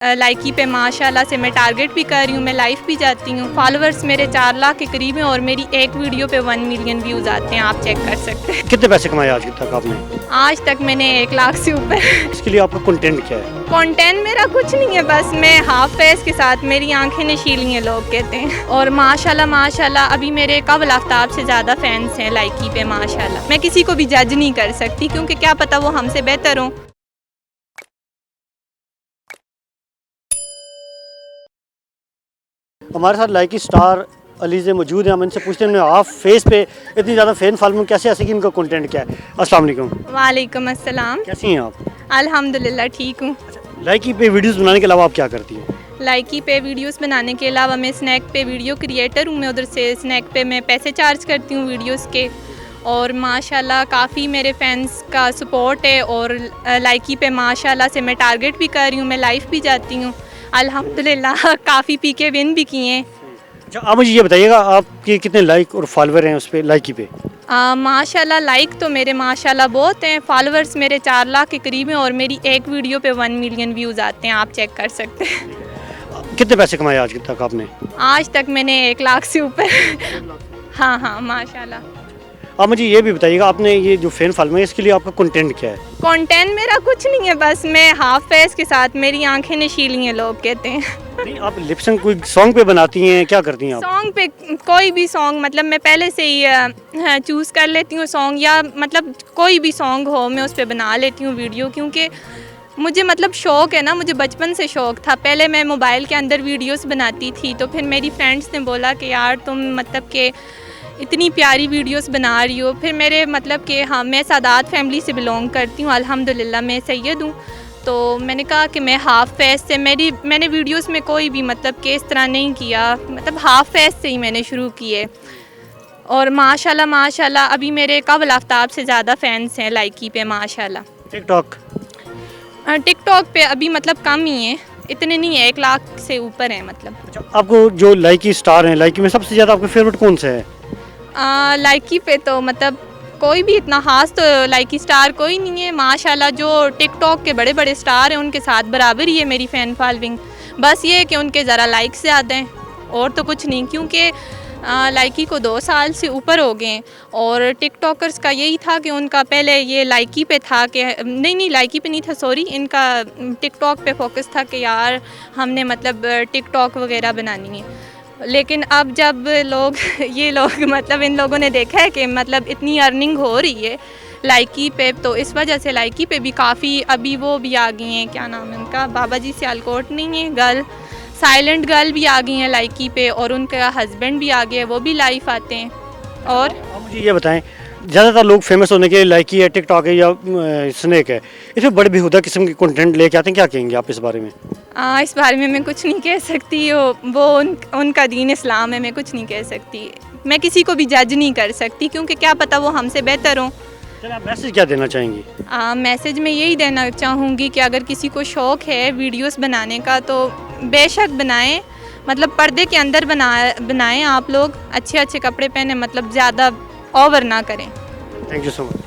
लाइकी पे माशाल्लाह से मैं टारगेट भी कर रही हूँ, मैं लाइव भी जाती हूँ। फॉलोअर्स मेरे 4 लाख के करीब हैं और मेरी एक वीडियो पे 1 मिलियन व्यूज़ आते हैं, आप चेक कर सकते हैं। कितने पैसे कमाए आज तक आपने? आज तक मैंने 1 लाख से ऊपर। इसके लिए आपका कंटेंट क्या है? कंटेंट मेरा कुछ नहीं है, बस मैं हाफ फेस के साथ मेरी आंखें नशीली हैं लोग कहते हैं। और माशाल्लाह अभी मेरे कबल आफ्ताब से ज़्यादा फैंस हैं लाइकी पे माशाल्लाह। मैं किसी को भी जज नहीं कर सकती क्योंकि क्या पता वो हमसे बेहतर हों। हमारे साथ लाइकी स्टार अलीज़े मौजूद हैं, हम इनसे पूछते हैं हाफ फेस पे इतनी ज़्यादा फैन फॉलोइंग कैसे ऐसे कि इनका कंटेंट क्या है? अस्सलाम वालेकुम। वालेकुम अस्सलाम। कैसी हैं आप? अल्हम्दुलिल्लाह ठीक हूँ। लाइकी पे वीडियोस बनाने के अलावा आप क्या करती हैं? लाइकी पे वीडियोस बनाने के अलावा मैं स्नैक पे वीडियो क्रिएटर हूँ। मैं उधर से स्नैक पे मैं पैसे चार्ज करती हूँ वीडियोस के। और माशाल्लाह काफ़ी मेरे फैंस का सपोर्ट है और लाइकी पे माशाल्लाह से मैं टारगेट भी कर रही हूँ, मैं लाइव भी जाती हूँ। अल्हम्दुलिल्लाह काफ़ी पीके विन भी किए हैं। अच्छा, आप मुझे ये बताइएगा आपके कितने लाइक और फॉलोअर हैं उस पर लाइकी पे? माशाल्लाह लाइक तो मेरे माशाल्लाह बहुत हैं। फॉलोअर्स मेरे 4 लाख के करीब हैं और मेरी एक वीडियो पे 1 मिलियन व्यूज़ आते हैं, आप चेक कर सकते हैं। कितने पैसे कमाए आज तक आपने? आज तक मैंने 1 लाख से ऊपर। हाँ माशाल्लाह। आप मुझे ये भी बताइएगा आपने ये जो फैन फॉलोइंग है इसके लिए आपका कंटेंट क्या है? कंटेंट मेरा कुछ नहीं है, बस मैं हाफ फेस के साथ मेरी आंखें नशीली हैं लोग कहते हैं। नहीं, आप लिपसिंग कोई सॉन्ग पे बनाती हैं, क्या करती हैं आप? सॉन्ग पे कोई भी सॉन्ग मतलब मैं पहले से ही चूज़ कर लेती हूँ सॉन्ग, या मतलब कोई भी सॉन्ग हो मैं उस पर बना लेती हूँ वीडियो, क्योंकि मुझे मतलब शौक़ है ना, मुझे बचपन से शौक़ था। पहले मैं मोबाइल के अंदर वीडियोस बनाती थी, तो फिर मेरी फ्रेंड्स ने बोला कि यार तुम मतलब कि इतनी प्यारी वीडियोस बना रही हो। फिर मेरे मतलब कि हाँ, मैं सादात फैमिली से बिलोंग करती हूँ, अल्हम्दुलिल्लाह मैं सैयद हूँ। तो मैंने कहा कि मैं हाफ़ फेस से मैंने वीडियोस में कोई भी मतलब कि इस तरह नहीं किया, मतलब हाफ़ फेस से ही मैंने शुरू किए। और माशाल्लाह अभी मेरे कबल आफ्ताब से ज़्यादा फैंस हैं लाइकी पे माशाल्लाह। टिकटॉक पे अभी मतलब कम ही है, इतने नहीं है, 1 लाख से ऊपर है मतलब। अच्छा, आपको जो लाइकी स्टार हैं लाइकी में सबसे ज़्यादा आपका फेवरेट कौन सा है? लाइकी पे तो मतलब कोई भी इतना ख़ास तो लाइकी स्टार कोई नहीं है माशाल्लाह। जो टिकटॉक के बड़े बड़े स्टार हैं उनके साथ बराबर ही है मेरी फ़ैन फॉलोइंग। बस ये है कि उनके ज़रा लाइक्स ज़्यादा हैं और तो कुछ नहीं, क्योंकि लाइकी को 2 साल से ऊपर हो गए हैं। और टिकटॉकर्स का यही था कि उनका पहले ये लाइकी पे था कि नहीं लाइकी पे नहीं था, सॉरी, इनका टिकटॉक पे फोकस था कि यार हमने मतलब टिकटॉक वगैरह बनानी है। लेकिन अब जब ये लोग मतलब इन लोगों ने देखा है कि मतलब इतनी अर्निंग हो रही है लाइकी पे, तो इस वजह से लाइकी पे भी काफ़ी अभी वो भी आ गई हैं, क्या नाम है उनका, बाबा जी सियालकोट नहीं है, गर्ल साइलेंट गर्ल भी आ गई हैं लाइकी पे, और उनका हस्बैंड भी आ गया है, वो भी लाइव आते हैं। और आप मुझे ये बताएं, ज़्यादातर लोग फेमस होने के लिए लाइकी है, टिकटॉक है या स्नैक है, इसमें बड़े बेहुदा किस्म के कंटेंट लेके आते हैं, क्या कहेंगे आप इस बारे में? इस बारे में मैं कुछ नहीं कह सकती, उनका दीन इस्लाम है, मैं कुछ नहीं कह सकती। मैं किसी को भी जज नहीं कर सकती क्योंकि क्या पता वो हमसे बेहतर हों। चलिए, आप मैसेज क्या देना चाहेंगी? मैसेज में यही देना चाहूँगी कि अगर किसी को शौक़ है वीडियोस बनाने का तो बेशक बनाएं, मतलब पर्दे के अंदर बनाएं आप लोग, अच्छे अच्छे कपड़े पहने, मतलब ज़्यादा ओवर ना करें। Thank you so much.